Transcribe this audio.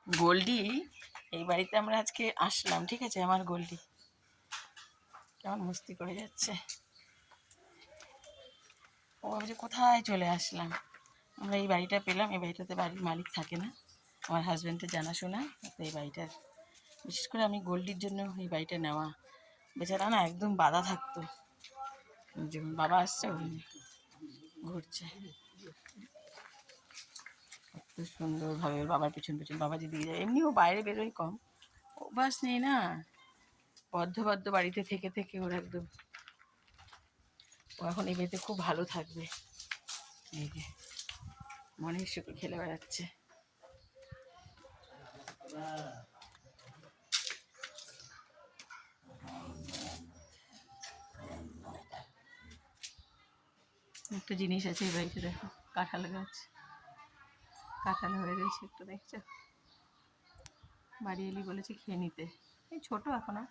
গোল্ডি, এই বাড়িতে আমরা আজকে আসলাম, ঠিক আছে? আমার গোল্ডি কেমন মস্তি করে যাচ্ছে। ও ভাবছে কোথায় চলে আসলাম। আমরা এই বাড়িটা পেলাম, এই বাড়িটাতে বাড়ির মালিক থাকে না, আমার হাজব্যান্ডের জানাশোনা। তো এই বাড়িটার বিশেষ করে আমি গোল্ডির জন্য এই বাড়িটা নেওয়া। বেচারা না একদম বাধা থাকতো, যেমন বাবা আসছে ওখানে ঘুরছে এত সুন্দরভাবে। ওর বাবার পেছন পেছন বাবা যেদিকে যায়, এমনি ও বাইরে বেরোয় কম, অভ্যাস নেই না, বদ্ধ বদ্ধ বাড়িতে থেকে থেকে ওর একদম। ও এখন এই বাড়িতে খুব ভালো থাকবে। এই যে মনের সুখে খেলে বেড়াচ্ছে। একটা জিনিস আছে এই বাড়িতে, দেখো কাঁঠাল গাছ, কাঁঠাল হয়ে রয়েছে একটু, দেখছো? বাড়ি এলি বলেছে খেয়ে নিতে, এই ছোটো এখনো,